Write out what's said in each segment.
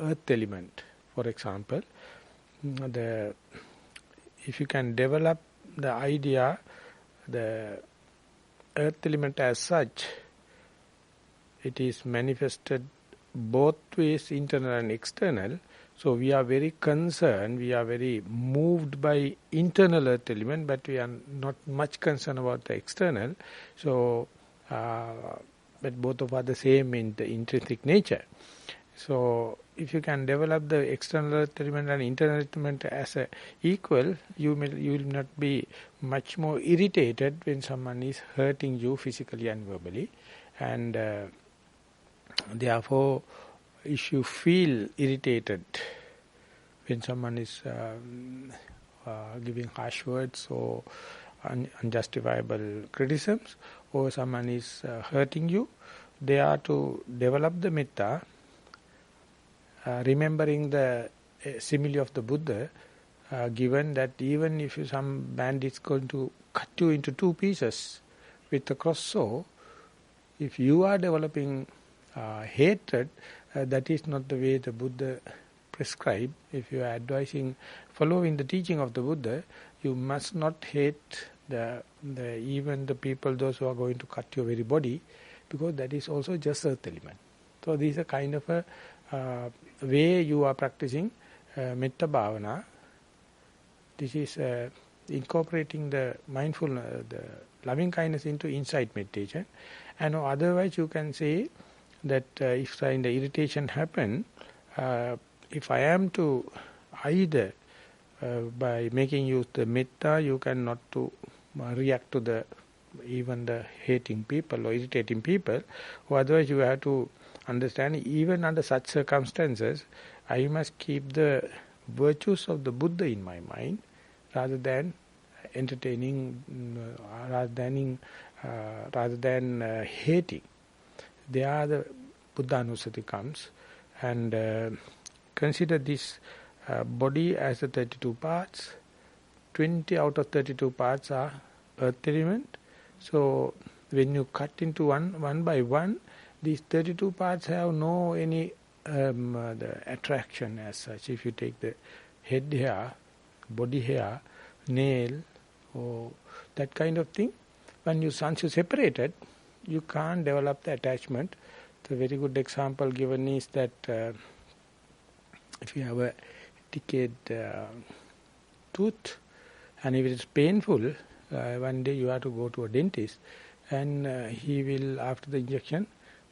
earth element. For example, if you can develop the idea, the earth element as such, it is manifested both ways, internal and external. So we are very concerned, we are very moved by internal earth element, but we are not much concerned about the external. So, but both of are the same in the intrinsic nature. So if you can develop the external earth element and internal element as a equal, you will not be much more irritated when someone is hurting you physically and verbally. And therefore, if you feel irritated when someone is giving harsh words or unjustifiable criticisms, or someone is hurting you, they are to develop the metta, remembering the simile of the Buddha, given that even if some bandit is going to cut you into two pieces with a cross saw, if you are developing hatred, that is not the way the Buddha prescribed. If you are advising, following the teaching of the Buddha, you must not hate even the people, those who are going to cut your very body, because that is also just earth element. So this is a kind of a way you are practicing metta bhavana. This is incorporating the mindfulness, the loving kindness into insight meditation. And otherwise you can say that if the irritation happen, if I am to either by making use the metta, you cannot to react to even the hating people or irritating people, or otherwise you have to understand, even under such circumstances, I must keep the virtues of the Buddha in my mind, rather than entertaining, rather than hating. There the Buddha-nusati comes, and consider this body as the 32 parts. 20 out of 32 parts are earth element. So when you cut into one by one, these 32 parts have no any the attraction as such. If you take the head hair, body hair, nail, or that kind of thing, once you separate it, you can't develop the attachment. The very good example given is that if you have a decayed tooth, and if it is painful, one day you have to go to a dentist, and he will, after the injection,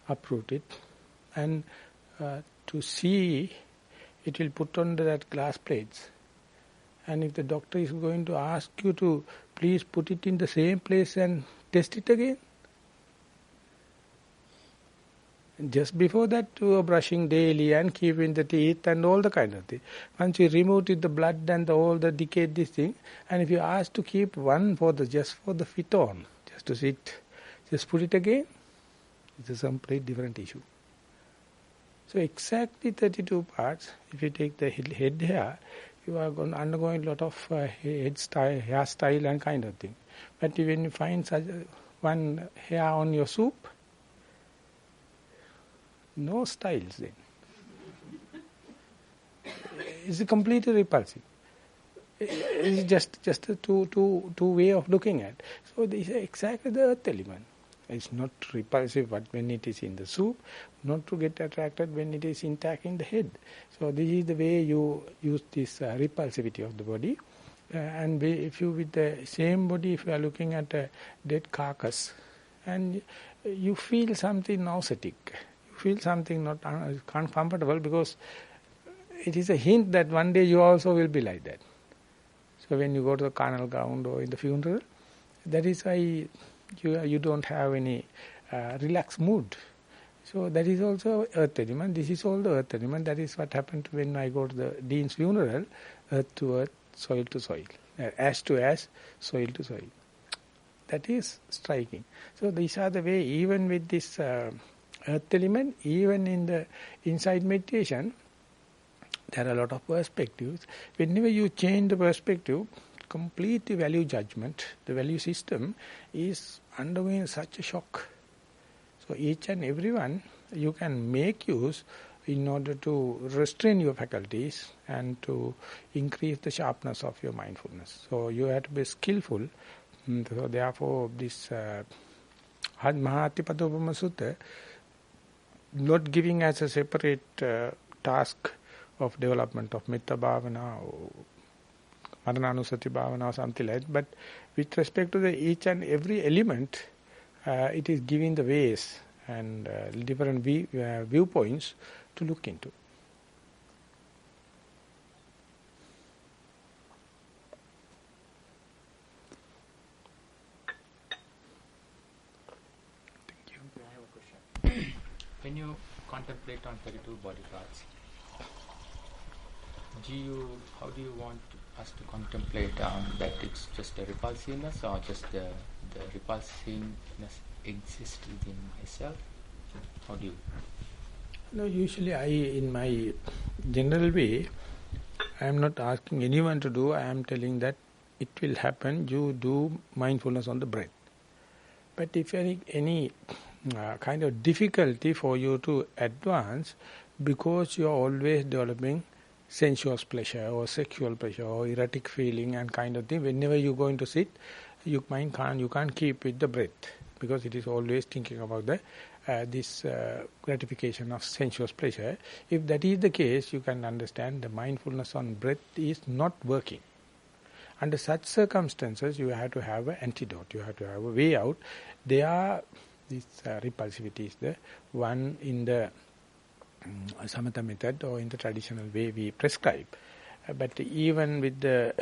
uproot it, and to see, it will put on that glass plates. And if the doctor is going to ask you to please put it in the same place and test it again, just before that you are brushing daily and keeping the teeth and all the kind of thing. Once you remove it, the blood and all the decayed this thing, and if you ask to keep one just for the fit on, just to sit, just put it again, it's a complete different issue. So exactly 32 parts, if you take the head hair, you are undergoing a lot of hairstyle and kind of thing. But when you find such one hair on your soup, no styles then. It's completely repulsive. It's just a two way of looking at. So this is exactly the earth element. It's not repulsive but when it is in the soup, not to get attracted when it is intact in the head. So this is the way you use this repulsivity of the body. And if you with the same body, if you are looking at a dead carcass, and you feel something nauseatic, you feel something not uncomfortable, because it is a hint that one day you also will be like that. So when you go to the carnal ground or in the funeral, that is why you don't have any relaxed mood. So that is also earth element. This is all the earth element. That is what happened when I go to the dean's funeral, earth to earth, soil to soil, ash to ash, soil to soil. That is striking. So these are the way, even with this earth element, even in the inside meditation, there are a lot of perspectives. Whenever you change the perspective, completely value judgment, the value system is undergoing such a shock. So each and every one, you can make use in order to restrain your faculties and to increase the sharpness of your mindfulness. So you have to be skillful. So therefore this Mahā Hatthipadopama Sutta not giving as a separate task of development of Metta Bhavana or Marananusati Bhavana or something like that, but with respect to the each and every element, it is giving the ways and different viewpoints to look into. Thank you. I have a question. When you contemplate on 32 body parts, how do you want us to contemplate that it's just a repulsiveness or just the repulsiveness exists within itself? How do you? No, usually in my general way, I am not asking anyone to do, I am telling that it will happen, you do mindfulness on the breath. But if any kind of difficulty for you to advance, because you are always developing sensuous pleasure or sexual pleasure or erotic feeling and kind of thing, whenever you go into sit, you can't keep with the breath, because it is always thinking about the this gratification of sensuous pleasure. If that is the case, you can understand the mindfulness on breath is not working. Under such circumstances, you have to have an antidote, you have to have a way out. This repulsivity is the one in the samatha method or in the traditional way we prescribe. But even with the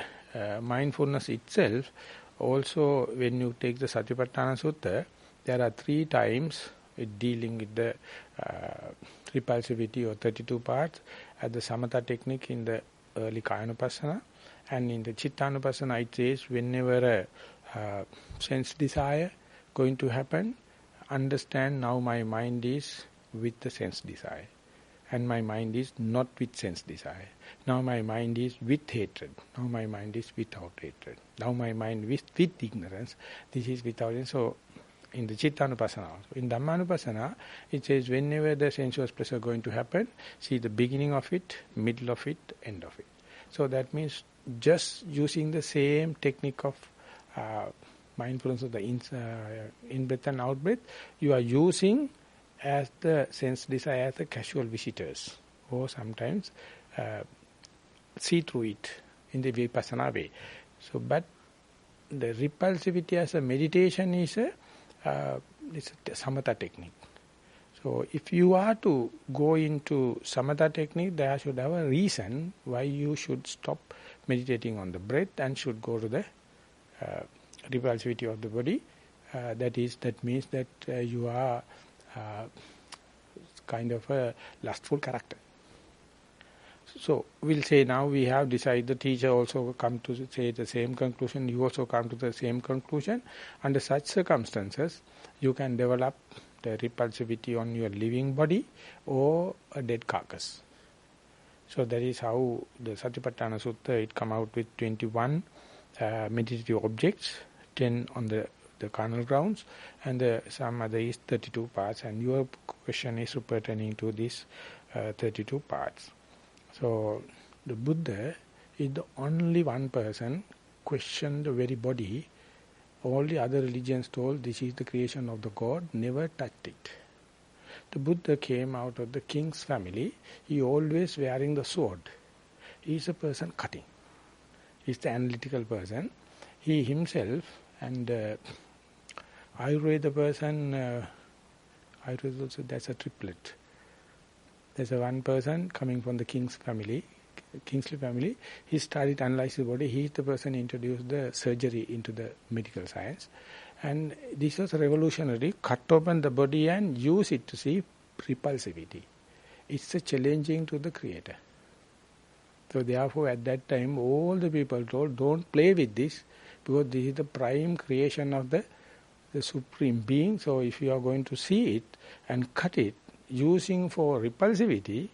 mindfulness itself, also when you take the Satipatthana Sutta, there are 3 times dealing with the repulsivity or 32 parts at the samatha technique in the early Kayanupassana, and in the Chittanupassana it says whenever a sense desire going to happen, understand now my mind is with the sense desire. And my mind is not with sense desire. Now my mind is with hatred. Now my mind is without hatred. Now my mind is with ignorance. This is without it. So in the Chittanupassana also. In Dhammanupassana, it says whenever the sensuous pleasure going to happen, see the beginning of it, middle of it, end of it. So that means just using the same technique of mindfulness of the in-breath and out-breath, you are using as the sense desire as the casual visitors, or sometimes see through it in the vipassana way. So, but the repulsivity as a meditation is a samatha technique. So, if you are to go into samatha technique, there should have a reason why you should stop meditating on the breath and should go to the repulsivity of the body. That means that you are kind of a lustful character. So we'll say now we have decided, the teacher also come to say the same conclusion, you also come to the same conclusion. Under such circumstances, you can develop the repulsivity on your living body or a dead carcass. So that is how the Satipatthana Sutta, it come out with 21 meditative objects, 10 on the carnal grounds, and some other is 32 parts, and your question is pertaining to these 32 parts. So the Buddha is the only one person questioned the very body. All the other religions told this is the creation of the God, never touched it. The Buddha came out of the king's family. He always wearing the sword. He is a person cutting. He is the analytical person. He himself and Ayurveda person, Ayurveda also, that's a triplet. There's a one person coming from the kingsley family. He started analyzing the body. He is the person introduced the surgery into the medical science. And this was revolutionary. Cut open the body and use it to see repulsivity. It's a challenging to the Creator. So therefore at that time all the people told, don't play with this, because this is the prime creation of the Supreme Being. So if you are going to see it and cut it, using for repulsivity,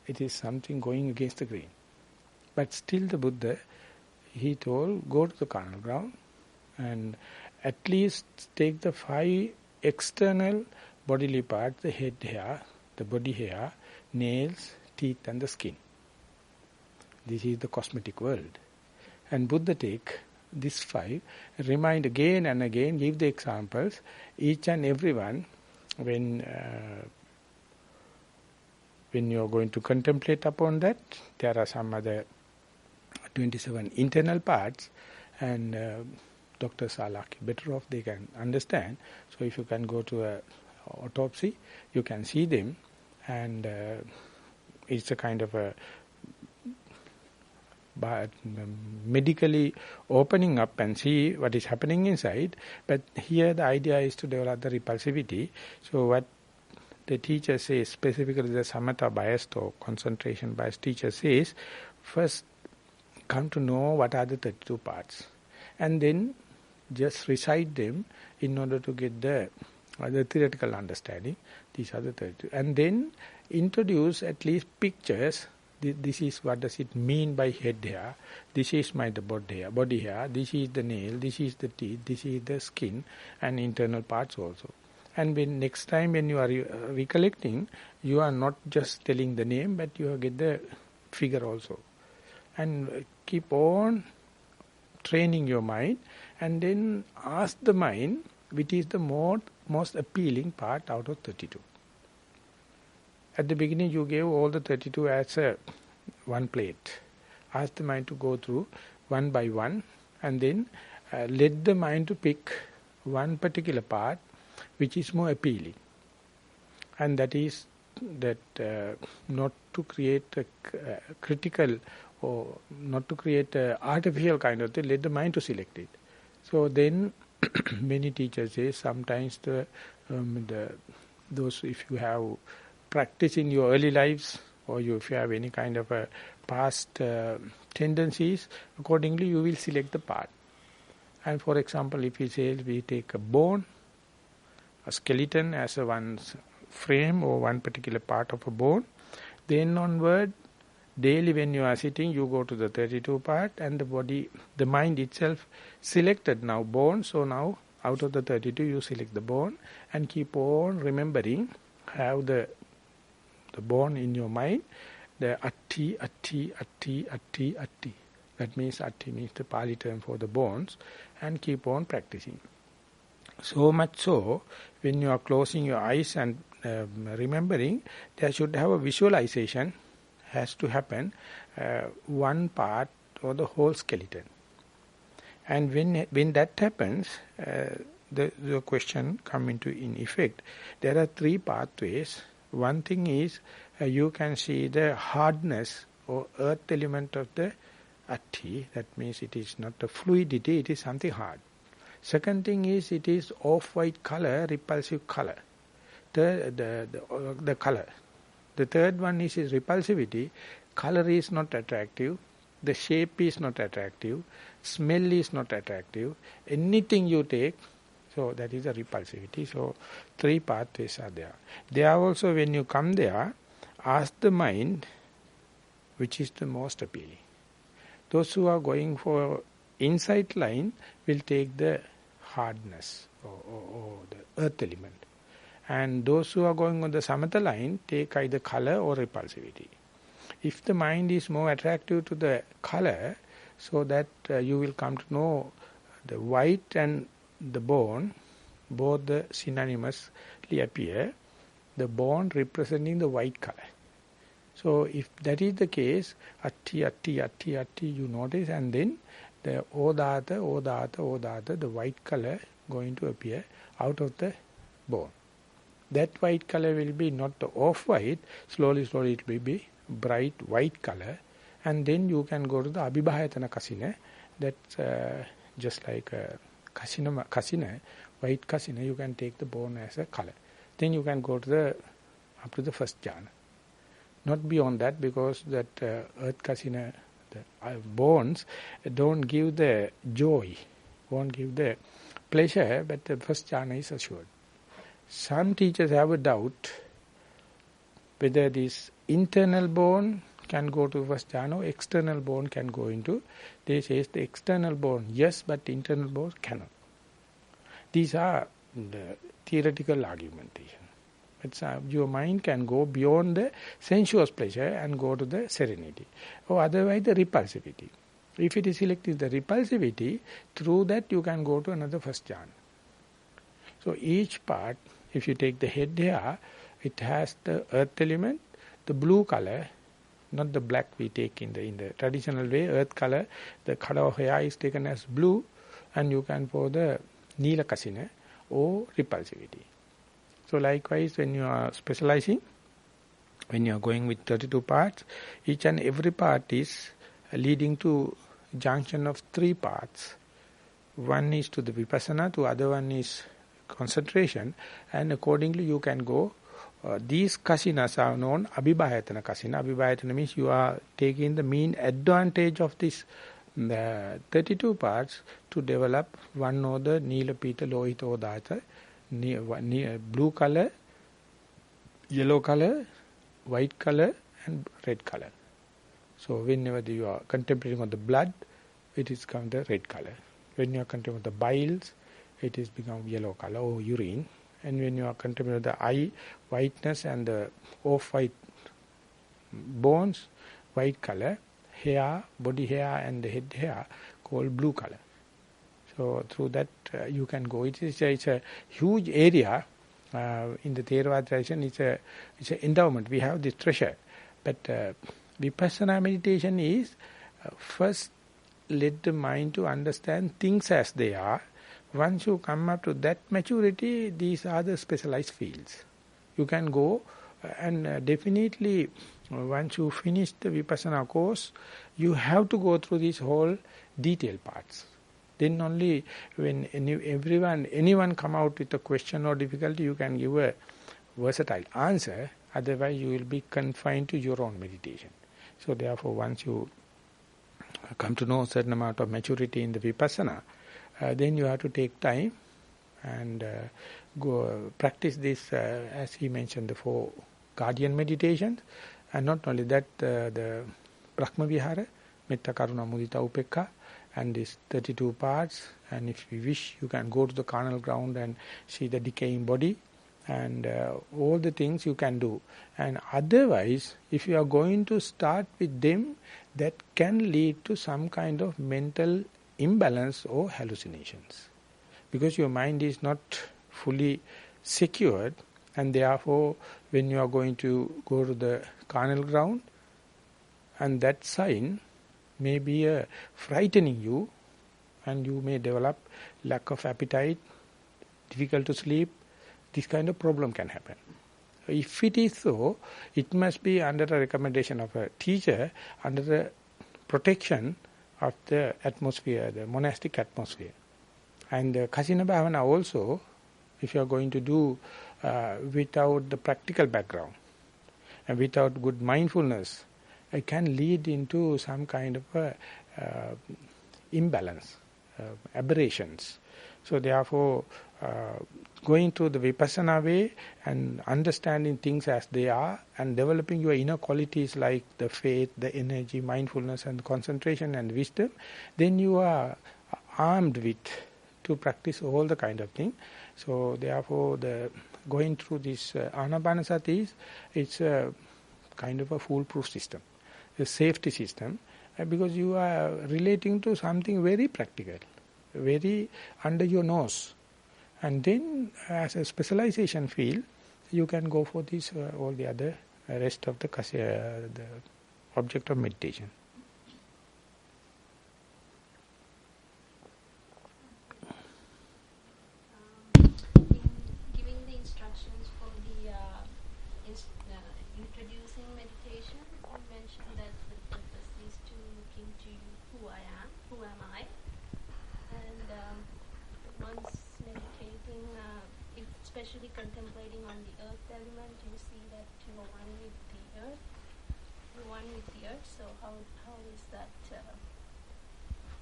it is something going against the grain. But still the Buddha, he told, go to the carnal ground and at least take the 5 external bodily parts, the head hair, the body hair, nails, teeth and the skin. This is the cosmetic world. And Buddha take these 5, remind again and again, give the examples, each and every one, when you are going to contemplate upon that, there are some other 27 internal parts, and doctors are lucky, better off they can understand. So if you can go to a autopsy, you can see them, and it's a kind of a medically opening up and see what is happening inside. But here the idea is to develop the repulsivity. So what the teacher says, specifically the samatha biased or concentration biased teacher says, first come to know what are the 32 parts, and then just recite them in order to get the theoretical understanding. These are the 32. And then introduce at least pictures. This is what does it mean by head hair. This is my body hair. This is the nail. This is the teeth. This is the skin and internal parts also. And when next time when you are recollecting, you are not just telling the name, but you get the figure also. And keep on training your mind, and then ask the mind which is the most appealing part out of 32. At the beginning you gave all the 32 as one plate. Ask the mind to go through one by one, and then let the mind to pick one particular part which is more appealing. And that is that not to create a critical or not to create an artificial kind of thing, let the mind to select it. So then many teachers say sometimes those, if you have practice in your early lives, or if you have any kind of a past tendencies, accordingly you will select the part. And for example, if we say we take a bone, a skeleton as a one's frame or one particular part of a bone, then onward, daily when you are sitting, you go to the 32 part, and the body, the mind itself selected now bone, so now out of the 32 you select the bone, and keep on remembering, have the bone in your mind, the atti. That means atti means the Pali term for the bones, and keep on practicing. So much so, when you are closing your eyes and remembering, there should have a visualization, has to happen, one part or the whole skeleton. And when that happens, the question come into in effect. There are 3 pathways. One thing is you can see the hardness or earth element of the atti. That means it is not the fluidity, it is something hard. Second thing is it is off-white color, repulsive color. The color. The third one is repulsivity. Color is not attractive. The shape is not attractive. Smell is not attractive. Anything you take, so that is a repulsivity. So 3 pathways are there. There also, when you come there, ask the mind which is the most appealing. Those who are going for insight line will take the hardness or the earth element. And those who are going on the samatha line take either color or repulsivity. If the mind is more attractive to the color, so that you will come to know the white and the bone, both the synonymously appear, the bone representing the white color. So if that is the case, atti, you notice, and then the odata, the white color going to appear out of the bone. That white color will be not the off-white, slowly it will be bright white color, and then you can go to the abhibhayatana kasina, that's just like kasina, white kasina, you can take the bone as a color. Then you can go to up to the first jhana. Not beyond that, because that earth kasina, the bones don't give the joy, won't give the pleasure, but the first jhana is assured. Some teachers have a doubt whether this internal bone can go to first jhana or external bone can go into. They say the external bone, yes, but internal bone cannot. These are the theoretical argumentation. But your mind can go beyond the sensuous pleasure and go to the serenity. Or otherwise the repulsivity. If it is selective the repulsivity, through that you can go to another first jhana. So each part, if you take the head hair, it has the earth element, the blue color, not the black we take in the traditional way, earth color, the color of hair is taken as blue, and you can pour the Nila Kasina or repulsivity. So likewise, when you are specializing, when you are going with 32 parts, each and every part is leading to junction of 3 parts. One is to the vipassana, the other one is concentration, and accordingly you can go. These kasinas are known abhibhayatana kasina. Abhibhayatana means you are taking the mean advantage of this 32 parts to develop one or the Nila Pita Lohita Odata, blue color, yellow color, white color and red color. So whenever you are contemplating on the blood, it is become the red color. When you are contemplating on the biles, it is become yellow color or urine. And when you are contemplating the eye, whiteness and the off-white bones, white color, hair, body hair and the head hair called blue color. So through that you can go. It's a huge area in the Theravada tradition. It's an endowment. We have this treasure. But Vipassana meditation is first let the mind to understand things as they are. Once you come up to that maturity, these are the specialized fields. You can go and definitely once you finish the Vipassana course, you have to go through these whole detailed parts. Then only when anyone come out with a question or difficulty, you can give a versatile answer. Otherwise, you will be confined to your own meditation. So therefore, once you come to know a certain amount of maturity in the Vipassana, then you have to take time and go practice this, as he mentioned, the 4 guardian meditations. And not only that, the Brahma Vihara, Metta Karuna Mudita Upekka, and these 32 parts. And if you wish, you can go to the carnal ground and see the decaying body and all the things you can do. And otherwise, if you are going to start with them, that can lead to some kind of mental imbalance or hallucinations. Because your mind is not fully secured, and therefore when you are going to go to the carnal ground, and that sign may be frightening you, and you may develop lack of appetite, difficult to sleep, this kind of problem can happen. If it is so, it must be under the recommendation of a teacher, under the protection of the atmosphere, the monastic atmosphere. And the Kasina Bhavana also, if you are going to do without the practical background and without good mindfulness, it can lead into some kind of imbalance, aberrations. So therefore, going through the Vipassana way and understanding things as they are and developing your inner qualities like the faith, the energy, mindfulness and concentration and wisdom, then you are armed with to practice all the kind of thing. So therefore, the going through this Anapanasati it's a kind of a foolproof system, a safety system, because you are relating to something very practical, very under your nose. And then as a specialization field, you can go for this all the other rest of the object of meditation. Giving the instructions for the introducing meditation, you mentioned that the purpose is to look into who I am, who am I, and once meditating, especially contemplating on the earth element, you see that you are one with the earth. You're one with the earth. So how is that?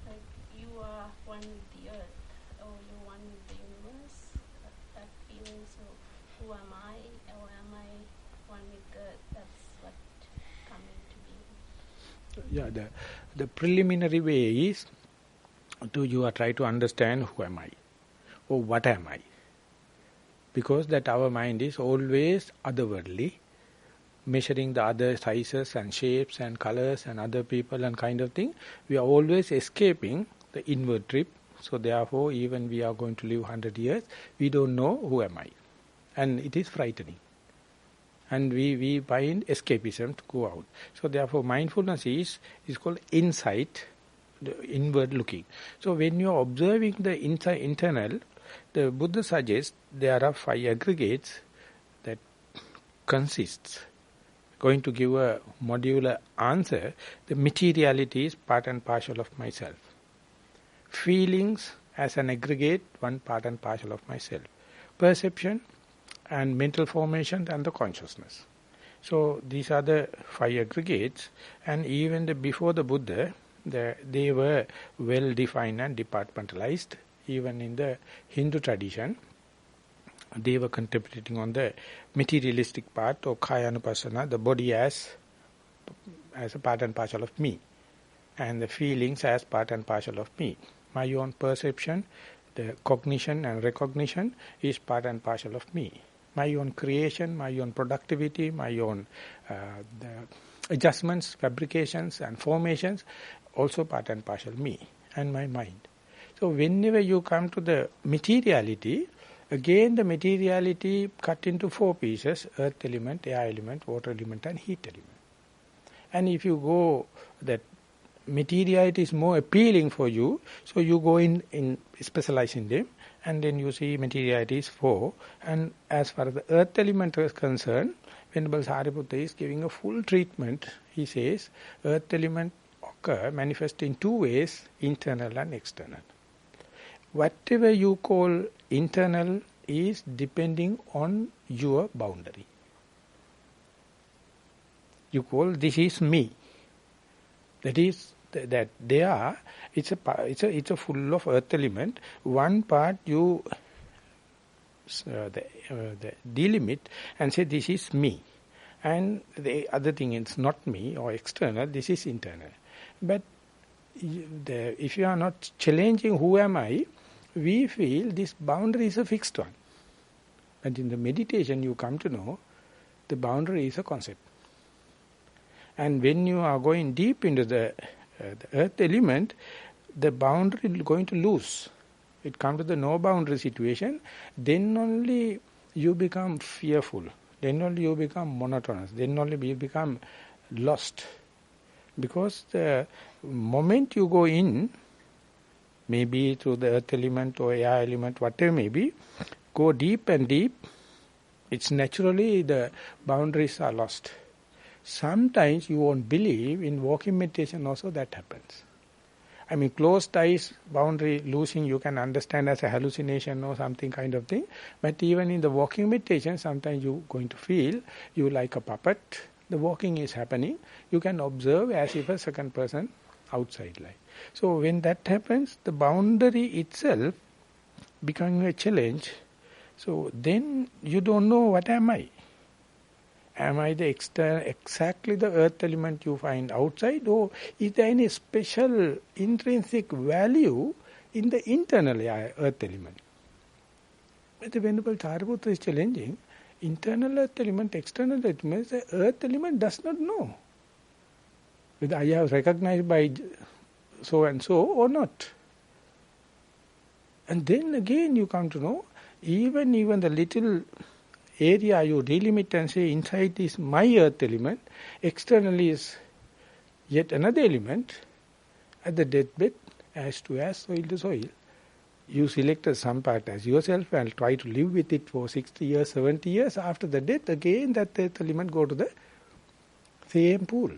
Like you are one with the earth, or you're one with the universe? That feeling. So who am I, or am I one with the earth? That's what coming to be. Yeah, the preliminary way is to you are try to understand who am I, or what am I. Because that our mind is always otherworldly, measuring the other sizes and shapes and colors and other people and kind of thing. We are always escaping the inward trip. So therefore, even we are going to live 100 years, we don't know who am I. And it is frightening. And we find escapism to go out. So therefore, mindfulness is called insight, the inward looking. So when you are observing the internal, the Buddha suggests there are 5 aggregates that consists. Going to give a modular answer. The materiality is part and parcel of myself. Feelings as an aggregate, one part and parcel of myself. Perception and mental formation and the consciousness. So these are the 5 aggregates, and even before the Buddha, they were well defined and departmentalized. Even in the Hindu tradition, they were contemplating on the materialistic part of Kaya-anupassana, the body as a part and parcel of me, and the feelings as part and parcel of me. My own perception, the cognition and recognition is part and parcel of me. My own creation, my own productivity, my own the adjustments, fabrications and formations, also part and parcel me, and my mind. So whenever you come to the materiality, again the materiality cut into 4 pieces: earth element, air element, water element and heat element. And if you go, that materiality is more appealing for you, so you go in specialize in them, and then you see materiality is 4. And as far as the earth element is concerned, Venerable Sariputta is giving a full treatment. He says, earth element manifest in 2 ways, internal and external. Whatever you call internal is depending on your boundary. You call this is me. That is that there it's a full of earth element. One part you the delimit and say this is me, and the other thing is not me or external. This is internal. But if you are not challenging who am I, we feel this boundary is a fixed one. But in the meditation you come to know the boundary is a concept. And when you are going deep into the earth element, the boundary is going to lose. It comes to the no boundary situation, then only you become fearful. Then only you become monotonous. Then only you become lost. Because the moment you go in, maybe through the earth element or air element, whatever may be, go deep and deep, it's naturally the boundaries are lost. Sometimes you won't believe, in walking meditation also that happens. I mean, closed eyes, boundary losing, you can understand as a hallucination or something kind of thing. But even in the walking meditation, sometimes you're going to feel you like a puppet. The walking is happening. You can observe as if a second person outside life. So when that happens, the boundary itself becoming a challenge. So then you don't know what am I. Am I the exactly the earth element you find outside, or is there any special intrinsic value in the internal earth element? But the Venerable Sariputta is challenging, internal earth element, external earth element, the earth element does not know whether I have recognized by so and so or not. And then again you come to know, even the little area you delimit and say inside is my earth element, externally is yet another element, at the deathbed, ash to ash, soil to soil. You selected some part as yourself and try to live with it for 60 years, 70 years. After the death, again that earth element go to the same pool.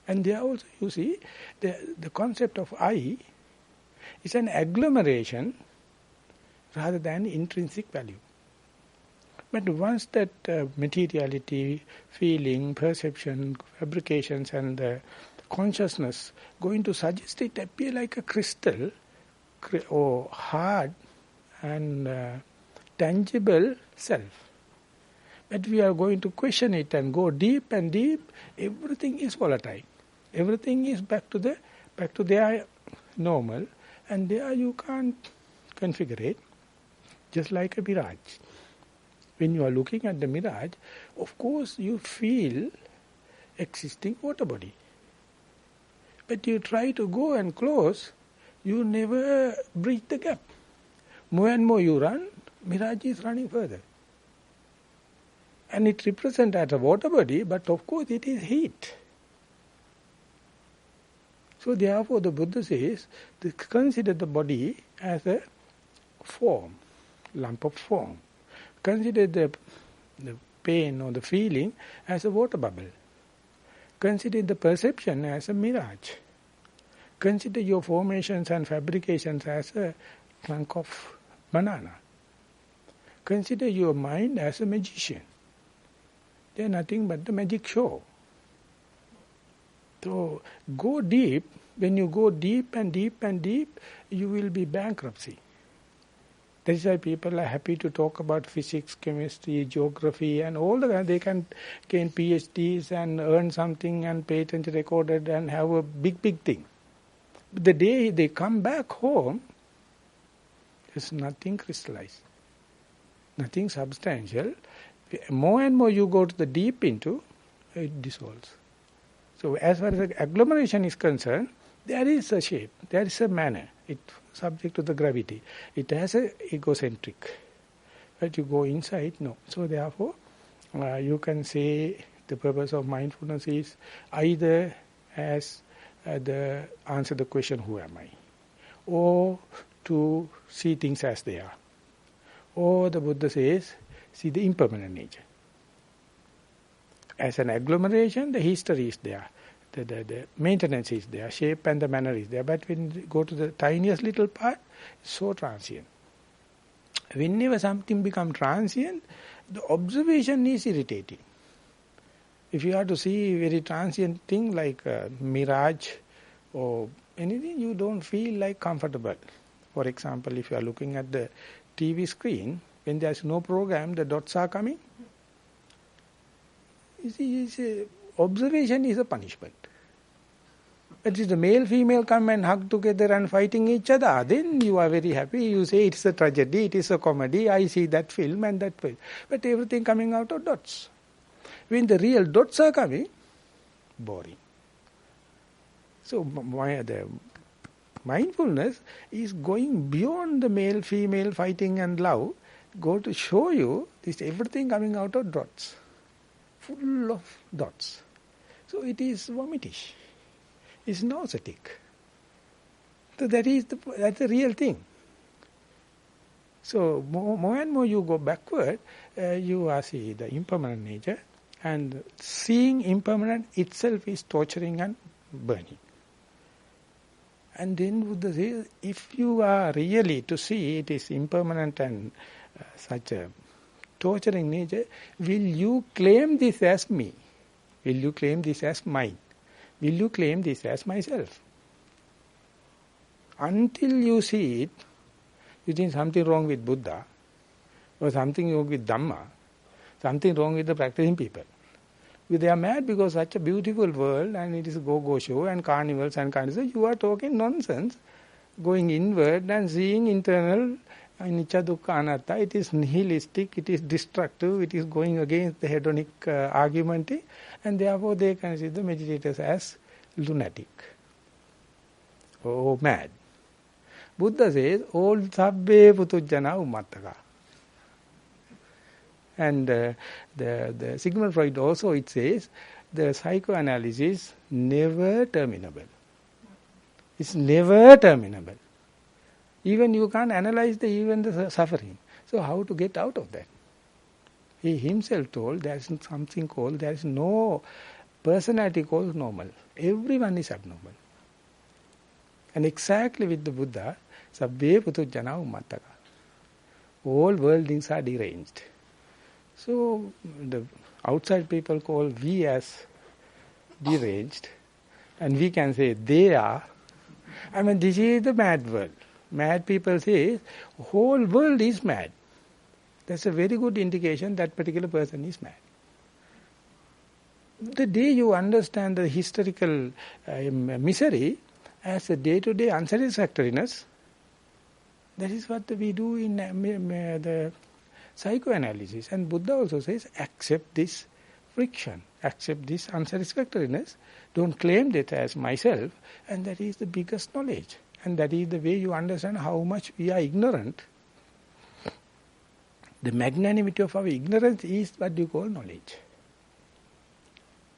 And there also you see, the concept of I is an agglomeration rather than intrinsic value. But once that materiality, feeling, perception, fabrications and consciousness going to suggest it appear like a crystal or hard and tangible self. But we are going to question it and go deep and deep, everything is volatile. Everything is back to their normal, and there you can't configure it. just like a mirage. When you are looking at the mirage, of course you feel existing water body. But you try to go and close, you never bridge the gap. More and more you run, mirage is running further. And it represents as a water body, but of course it is heat. So therefore the Buddha says, consider the body as a form, lump of form. Consider the pain or the feeling as a water bubble. Consider the perception as a mirage. Consider your formations and fabrications as a trunk of banana. Consider your mind as a magician. They are nothing but the magic show. So go deep. When you go deep and deep and deep, you will be bankruptcy. That is why people are happy to talk about physics, chemistry, geography and all that. They can gain PhDs and earn something and patent recorded and have a big, big thing. But the day they come back home, there's nothing crystallized, nothing substantial. More and more you go to the deep into, it dissolves. So as far as the agglomeration is concerned, there is a shape, there is a manner. It subject to the gravity. It has a egocentric. But you go inside, no. So therefore, you can say the purpose of mindfulness is either as the answer the question, who am I? Or to see things as they are. Or the Buddha says, see the impermanent nature. As an agglomeration, the history is there. The maintenance is there, shape and the manner is there. But when you go to the tiniest little part, it's so transient. Whenever something becomes transient, the observation is irritating. If you have to see very transient thing like a mirage or anything, you don't feel like comfortable. For example, if you are looking at the TV screen, when there is no program, the dots are coming. You see, observation is a punishment. But if the male-female come and hug together and fighting each other, then you are very happy. You say it's a tragedy, it is a comedy, I see that film and that film. But everything coming out of dots. When the real dots are coming, boring. So the mindfulness is going beyond the male-female fighting and love, go to show you this everything coming out of dots. Full of dots. So it is vomitish. It's nauseatic. So that's the real thing. So more and more you go backward, you are seeing the impermanent nature, and seeing impermanent itself is torturing and burning. And then Buddha says, if you are really to see it is impermanent and such a torturing nature, will you claim this as me? Will you claim this as mine? Will you claim this as myself? Until you see it, you think something wrong with Buddha, or something wrong with Dhamma, something wrong with the practicing people. They are mad because such a beautiful world and it is a go-go show and carnivals and carnivals. You are talking nonsense, going inward and seeing internal anicca dukkha anatta. It is nihilistic, it is destructive, it is going against the hedonic argument, and therefore they consider the meditators as lunatic or mad. Buddha says, all sabbe putujjana ummattaka. And the Sigmund Freud also, it says, the psychoanalysis never terminable. It's never terminable. Even you can't analyze even the suffering. So how to get out of that? He himself told there is something called, there is no personality called normal. Everyone is abnormal. And exactly with the Buddha, sabbe putujjana ummattaka. All worldlings are deranged. So the outside people call we as deranged, and we can say they are. I mean, this is the mad world. Mad people say, whole world is mad. That's a very good indication that particular person is mad. The day you understand the historical misery as a day-to-day unsatisfactoriness, That is what we do in the psychoanalysis. And Buddha also says, accept this friction, accept this unsatisfactoriness, don't claim that as myself, and that is the biggest knowledge. And that is the way you understand how much we are ignorant. The magnanimity of our ignorance is what you call knowledge.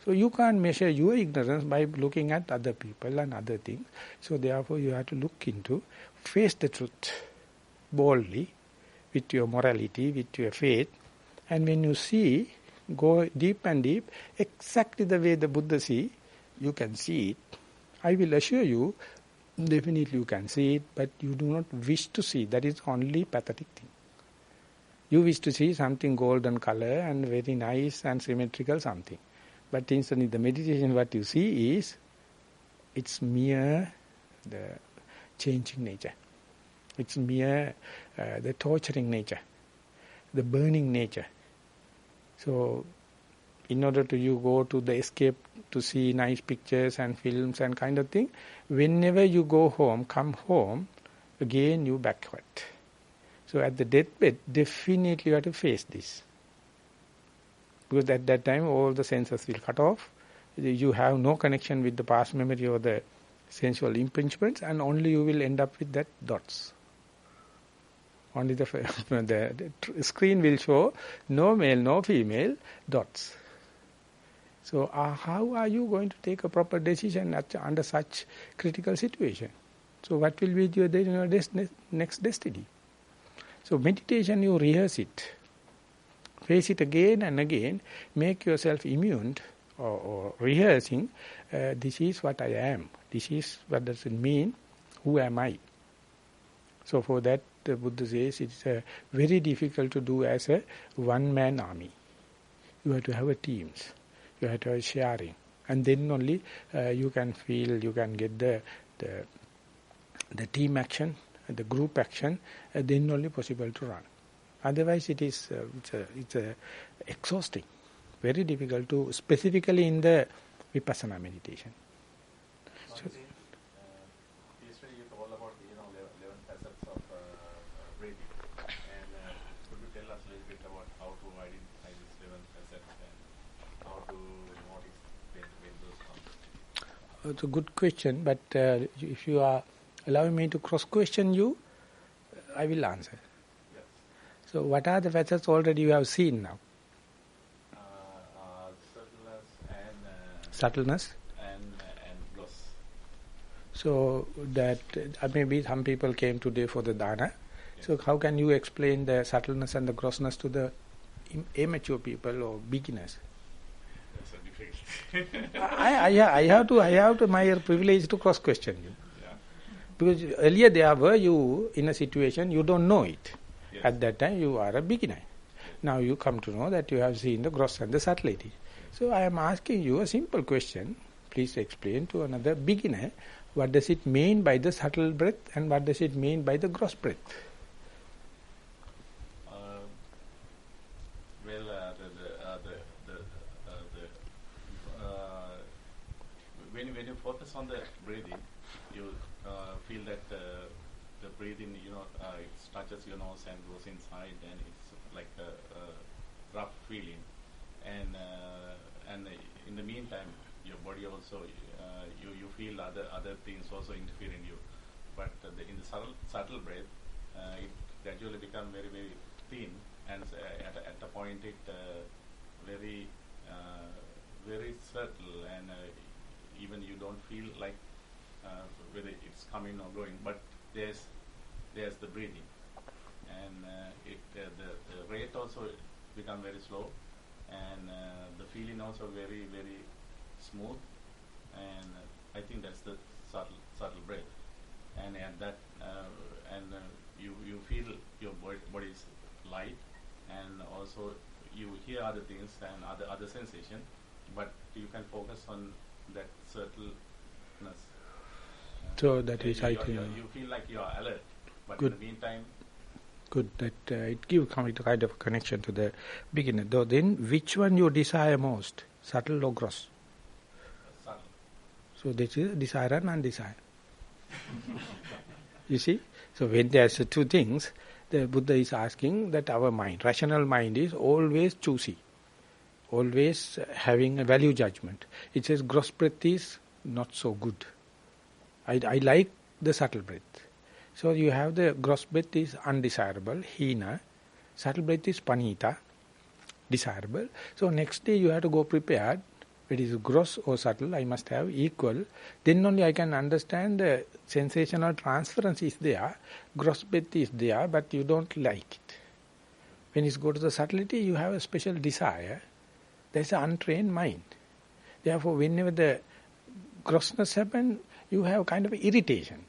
So you can't measure your ignorance by looking at other people and other things. So therefore you have to look into, face the truth boldly with your morality, with your faith. And when you see, go deep and deep, exactly the way the Buddha see, you can see it. I will assure you, definitely you can see it, but you do not wish to see. That is only pathetic thing. You wish to see something golden color and very nice and symmetrical something. But instantly the meditation what you see is, it's mere the changing nature. It's mere the torturing nature, the burning nature. So in order to you go to the escape to see nice pictures and films and kind of thing, whenever you go home, come home, again you backward. So at the deathbed, definitely you have to face this. Because at that time all the senses will cut off. You have no connection with the past memory or the sensual impingements, and only you will end up with that dots. Only the screen will show no male, no female, dots. So how are you going to take a proper decision under such critical situation? So what will be your next destiny? So meditation, you rehearse it. Face it again and again. Make yourself immune or rehearsing, this is what I am. This is what does it mean, who am I? So for that, the Buddha says it's very difficult to do as a one-man army. You have to have a teams. You have to have sharing. And then only you can feel, you can get the team action, the group action, then only possible to run. Otherwise it is it's exhausting. Very difficult to, specifically in the Vipassana meditation. So, yesterday you told about 11 facets of breathing, and could you tell us a little bit about how to identify these 11 facets and how to notice when those come? It's a good question, but if you are allowing me to cross-question you, I will answer. Yes. So what are the facets already you have seen now? Subtleness and gross. So that maybe some people came today for the dana. Yes. So how can you explain the subtleness and the grossness to the immature people or beginners? That's a difficult. I have to my privilege to cross question you. Yeah. Because earlier there were you in a situation you don't know it. Yes. At that time you are a beginner. Now you come to know that you have seen the gross and the subtlety. So I am asking you a simple question. Please explain to another beginner, what does it mean by the subtle breath and what does it mean by the gross breath? When you focus on the breathing, you feel that the breathing, it touches your nose and goes inside, and it's like a rough feeling. And in the meantime, your body also, you feel other things also interfere in you. But in the subtle breath, it gradually becomes very, very thin, and at a point it very subtle, and even you don't feel like whether it's coming or going. But there's the breathing, and the rate also become very slow. And the feeling also very, very smooth, and I think that's the subtle breath. And at that, you feel your body is light, and also you hear other things and other sensation, but you can focus on that subtleness. So that is, I think, you feel like you are alert, but good. In the meantime. Good, that it gives kind of connection to the beginner. Though then, which one you desire most, subtle or gross? Subtle. So this is desire and undesire. You see? So when there's two things, the Buddha is asking that our mind, rational mind, is always choosy, always having a value judgment. It says gross breath is not so good. I like the subtle breath. So you have the gross breath is undesirable, hina. Subtle breath is panita, desirable. So next day you have to go prepared. It is gross or subtle, I must have equal. Then only I can understand the sensational transference is there. Gross breath is there, but you don't like it. When you go to the subtlety, you have a special desire. There's an untrained mind. Therefore, whenever the grossness happens, you have kind of irritation.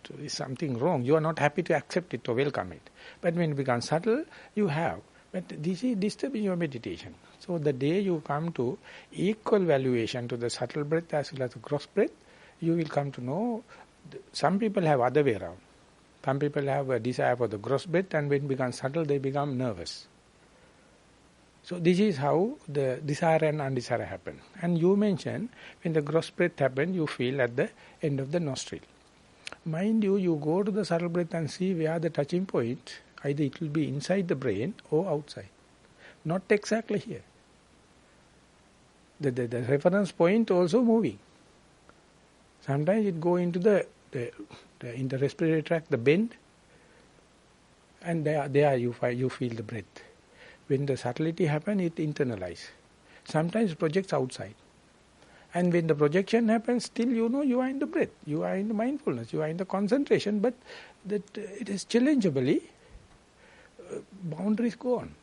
So is something wrong. You are not happy to accept it or welcome it. But when it becomes subtle, you have. But this is disturbing your meditation. So the day you come to equal valuation to the subtle breath as well as the gross breath, you will come to know some people have other way around. Some people have a desire for the gross breath, and when it becomes subtle, they become nervous. So this is how the desire and undesire happen. And you mentioned when the gross breath happens, you feel at the end of the nostril. Mind you, you go to the subtle breath and see where the touching point, either it will be inside the brain or outside. Not exactly here. The reference point also moving. Sometimes it go into in the respiratory tract, the bend, and there you feel the breath. When the subtlety happens, it internalize. Sometimes it projects outside. And when the projection happens, still you know you are in the breath, you are in the mindfulness, you are in the concentration, but that it is challengeably, boundaries go on.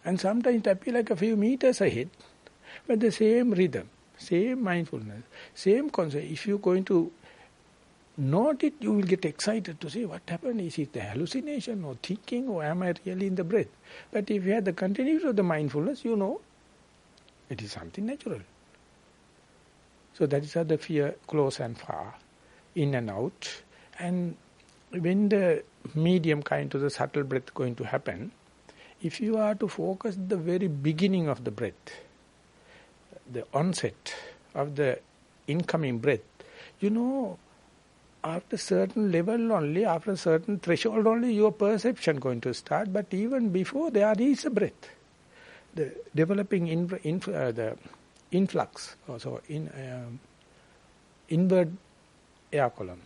And sometimes it appears like a few meters ahead, but the same rhythm, same mindfulness, same concept. If you're going to note it, you will get excited to say, what happened? Is it the hallucination or thinking, or am I really in the breath? But if you have the continuity of the mindfulness, you know it is something natural. So that is how the fear close and far, in and out. And when the medium kind to the subtle breath going to happen, if you are to focus the very beginning of the breath, the onset of the incoming breath, you know, after certain level only, after a certain threshold only, your perception going to start. But even before, there is a breath. The developing the influx, also inward air column.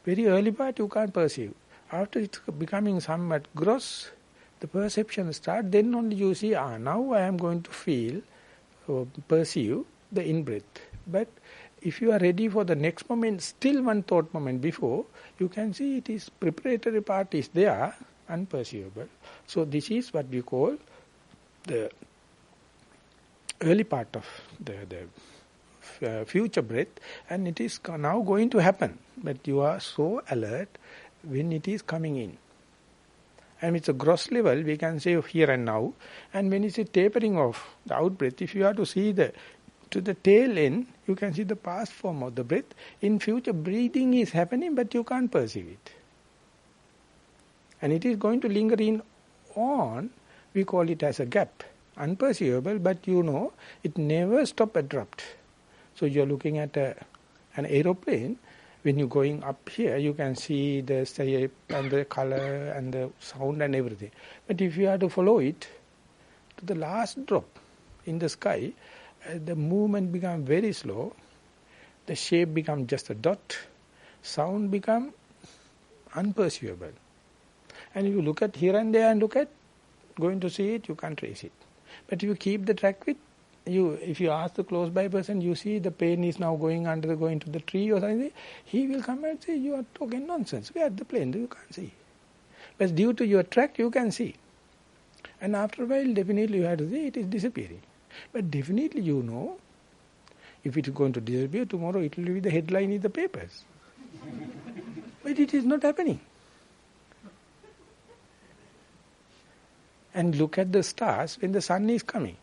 Very early part you can't perceive. After it's becoming somewhat gross, the perception starts, then only you see, now I am going to feel or perceive the in-breath. But if you are ready for the next moment, still one thought moment before, you can see it is preparatory part is there, unperceivable. So this is what we call the early part of the future breath, and it is now going to happen. But you are so alert when it is coming in. And it's a gross level, we can say here and now. And when it's a tapering off, the out breath, if you are to see to the tail end, you can see the past form of the breath. In future, breathing is happening, but you can't perceive it. And it is going to linger in on, we call it as a gap. Unperceivable, but you know, it never stop abrupt. So you're looking at an aeroplane. When you're going up here, you can see the shape and the color and the sound and everything. But if you have to follow it to the last drop in the sky, the movement becomes very slow. The shape becomes just a dot. Sound becomes unperceivable. And if you look at here and there and going to see it, you can't trace it. But if you keep the track with, if you ask the close by person, you see the plane is now going to the tree or something, he will come and say, you are talking nonsense. Where is the plane? You can't see. But due to your track, you can see. And after a while, definitely you have to see it is disappearing. But definitely you know, if it is going to disappear tomorrow, it will be the headline in the papers. But it is not happening. And look at the stars when the sun is coming.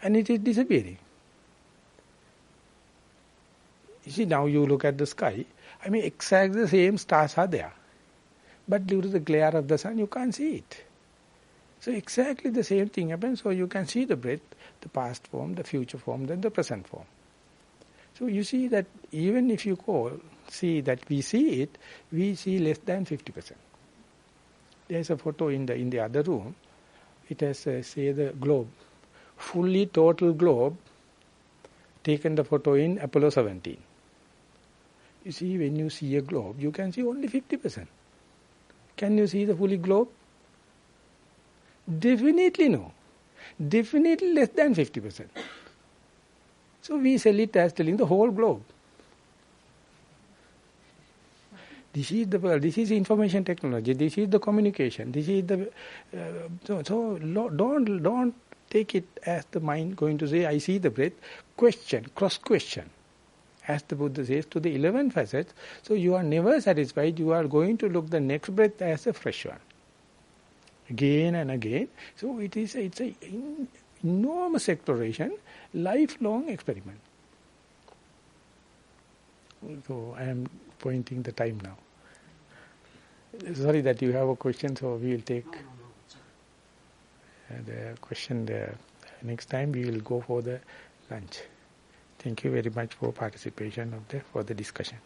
And it is disappearing. You see, now you look at the sky, exactly the same stars are there. But due to the glare of the sun, you can't see it. So exactly the same thing happens, so you can see the breath, the past form, the future form, then the present form. So you see that even if you call see that we see it, we see less than 50%. There's a photo in the other room. It has, say, the globe. Fully total globe, taken the photo in Apollo 17. You see, when you see a globe, you can see only 50%. Can you see the fully globe? Definitely no. Definitely less than 50%. So we sell it as telling the whole globe. This is the world. This is information technology. This is the communication. This is the don't take it as the mind going to say, I see the breath. Question, cross-question. As the Buddha says, to the 11 facets. So you are never satisfied. You are going to look the next breath as a fresh one. Again and again. So it's a enormous exploration, lifelong experiment. So I am pointing the time now. Sorry that you have a question, so we will take the question there. Next time we will go for the lunch. Thank you very much for participation for the discussion.